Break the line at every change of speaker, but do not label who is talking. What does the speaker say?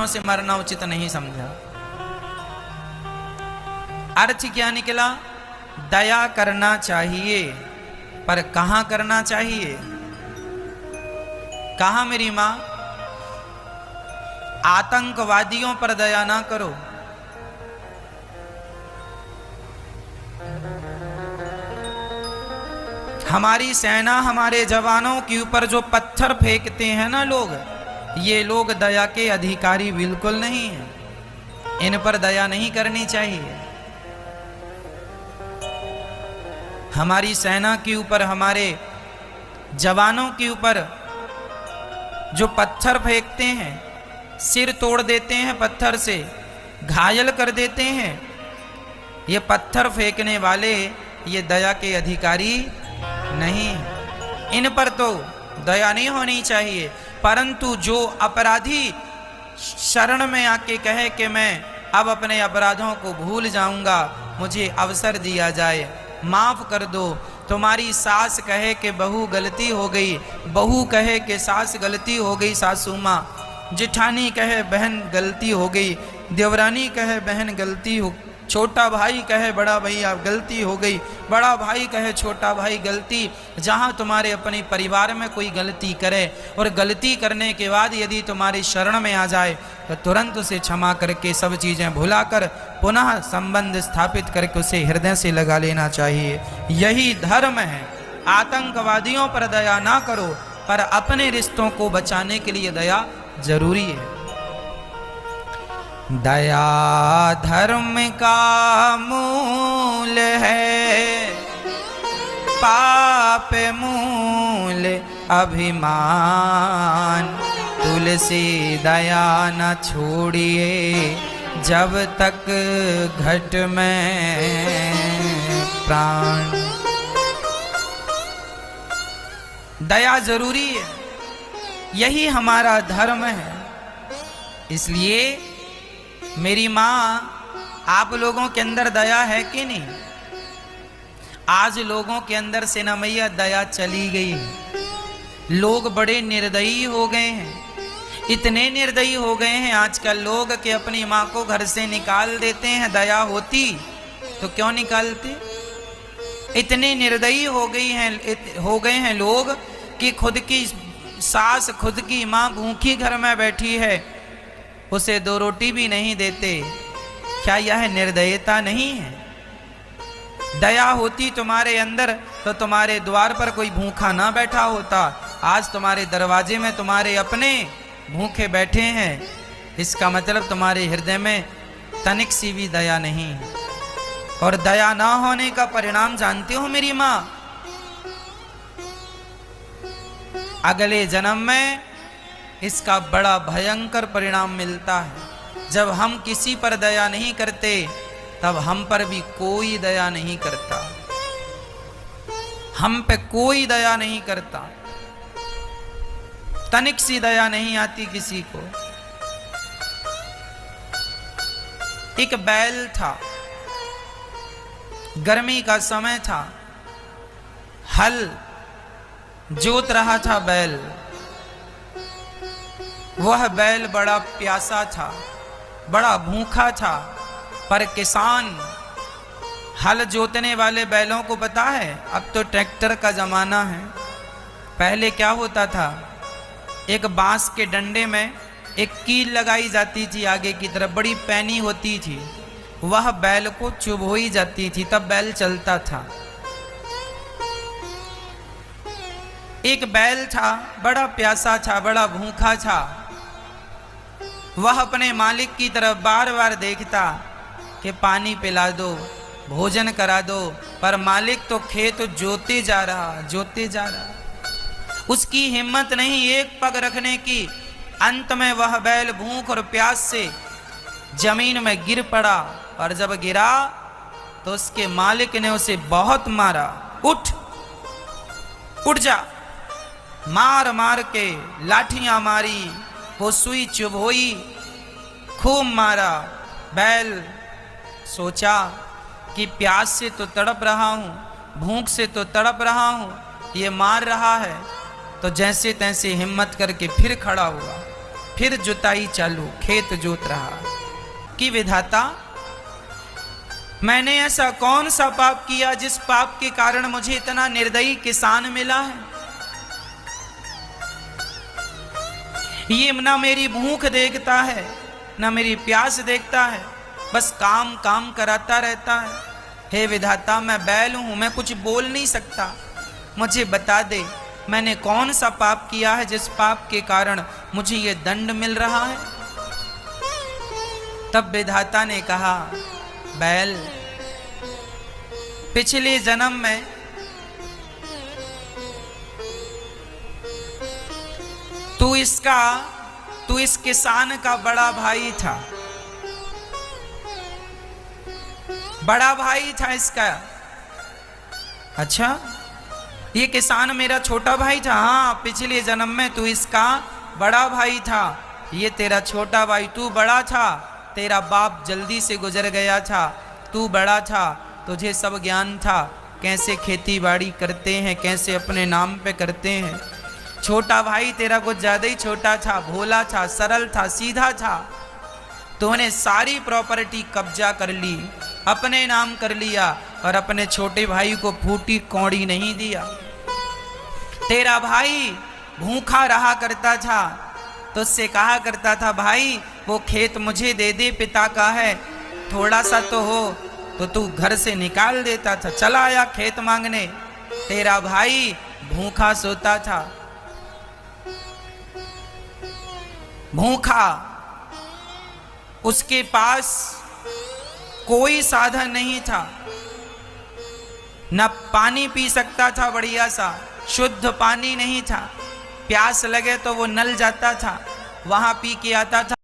से मरना उचित नहीं समझा। अर्थ क्या निकला? दया करना चाहिए, पर कहां करना चाहिए? कहा मेरी मां? आतंकवादियों पर दया ना करो। हमारी सेना, हमारे जवानों के ऊपर जो पत्थर फेंकते हैं ना लोग, ये लोग दया के अधिकारी बिल्कुल नहीं हैं। इन पर दया नहीं करनी चाहिए। हमारी सेना के ऊपर, हमारे जवानों के ऊपर जो पत्थर फेंकते हैं, सिर तोड़ देते हैं पत्थर से, घायल कर देते हैं, ये पत्थर फेंकने वाले ये दया के अधिकारी नहीं। इन पर तो दया नहीं होनी चाहिए। परंतु जो अपराधी शरण में आके कहे कि मैं अब अपने अपराधों को भूल जाऊंगा, मुझे अवसर दिया जाए, माफ कर दो। तुम्हारी सास कहे कि बहू गलती हो गई, बहू कहे कि सास गलती हो गई, सासू माँ, जिठानी कहे बहन गलती हो गई, देवरानी कहे बहन गलती हो, छोटा भाई कहे बड़ा भैया गलती हो गई, बड़ा भाई कहे छोटा भाई गलती। जहाँ तुम्हारे अपने परिवार में कोई गलती करे और गलती करने के बाद यदि तुम्हारी शरण में आ जाए तो तुरंत उसे क्षमा करके सब चीज़ें भुलाकर पुनः संबंध स्थापित करके उसे हृदय से लगा लेना चाहिए। यही धर्म है। आतंकवादियों पर दया ना करो, पर अपने रिश्तों को बचाने के लिए दया जरूरी है। दया धर्म का मूल है, पाप मूल अभिमान। तुलसी दया न छोड़िए जब तक घट में प्राण। दया जरूरी है, यही हमारा धर्म है। इसलिए मेरी माँ, आप लोगों के अंदर दया है कि नहीं? आज लोगों के अंदर से न मैया दया चली गई है। लोग बड़े निर्दयी हो गए हैं, इतने निर्दयी हो गए हैं आजकल लोग कि अपनी माँ को घर से निकाल देते हैं। दया होती तो क्यों निकालते? इतने निर्दयी हो गए हैं लोग कि खुद की सास, खुद की माँ भूखी घर में बैठी है, उसे 2 रोटी भी नहीं देते। क्या यह निर्दयता नहीं है? दया होती तुम्हारे अंदर तो तुम्हारे द्वार पर कोई भूखा ना बैठा होता। आज तुम्हारे दरवाजे में तुम्हारे अपने भूखे बैठे हैं, इसका मतलब तुम्हारे हृदय में तनिक सी भी दया नहीं। और दया ना होने का परिणाम जानते हो मेरी माँ? अगले जन्म में इसका बड़ा भयंकर परिणाम मिलता है। जब हम किसी पर दया नहीं करते, तब हम पर भी कोई दया नहीं करता। हम पे कोई दया नहीं करता, तनिक सी दया नहीं आती किसी को। एक बैल था, गर्मी का समय था, हल जोत रहा था बैल। वह बैल बड़ा प्यासा था, बड़ा भूखा था, पर किसान हल जोतने वाले बैलों को पता है, अब तो ट्रैक्टर का ज़माना है। पहले क्या होता था, एक बांस के डंडे में एक कील लगाई जाती थी आगे की तरफ, बड़ी पैनी होती थी, वह बैल को चुभोई जाती थी, तब बैल चलता था। एक बैल था, बड़ा प्यासा था, बड़ा भूखा था। वह अपने मालिक की तरफ बार बार देखता कि पानी पिला दो, भोजन करा दो, पर मालिक तो खेत जोते जा रहा। उसकी हिम्मत नहीं एक पग रखने की। अंत में वह बैल भूख और प्यास से जमीन में गिर पड़ा, और जब गिरा तो उसके मालिक ने उसे बहुत मारा। उठ जा, मार मार के लाठियां मारी, वो सुई चुभोई, खूब मारा। बैल सोचा कि प्यास से तो तड़प रहा हूँ, भूख से तो तड़प रहा हूँ, ये मार रहा है, तो जैसे तैसे हिम्मत करके फिर खड़ा हुआ। फिर जुताई चालू, खेत जोत रहा कि विधाता मैंने ऐसा कौन सा पाप किया जिस पाप के कारण मुझे इतना निर्दयी किसान मिला है। ये ना मेरी भूख देखता है ना मेरी प्यास देखता है, बस काम काम कराता रहता है। हे विधाता मैं बैल हूं, मैं कुछ बोल नहीं सकता, मुझे बता दे मैंने कौन सा पाप किया है जिस पाप के कारण मुझे ये दंड मिल रहा है। तब विधाता ने कहा बैल पिछले जन्म में तू इस किसान का बड़ा भाई था, बड़ा भाई था इसका। अच्छा ये किसान मेरा छोटा भाई था? हाँ पिछले जन्म में तू इसका बड़ा भाई था, ये तेरा छोटा भाई। तू बड़ा था, तेरा बाप जल्दी से गुजर गया था, तू बड़ा था, तुझे सब ज्ञान था कैसे खेती बाड़ी करते हैं, कैसे अपने नाम पे करते हैं। छोटा भाई तेरा कुछ ज़्यादा ही छोटा था, भोला था, सरल था, सीधा था। तूने सारी प्रॉपर्टी कब्जा कर ली, अपने नाम कर लिया और अपने छोटे भाई को फूटी कौड़ी नहीं दिया। तेरा भाई भूखा रहा करता था, तुझसे कहा करता था भाई वो खेत मुझे दे दे, पिता का है, थोड़ा सा तो हो, तो तू घर से निकाल देता था, चला आया खेत मांगने। तेरा भाई भूखा सोता था, भूखा, उसके पास कोई साधन नहीं था, न पानी पी सकता था बढ़िया सा, शुद्ध पानी नहीं था, प्यास लगे तो वो नल जाता था वहां पी के आता था।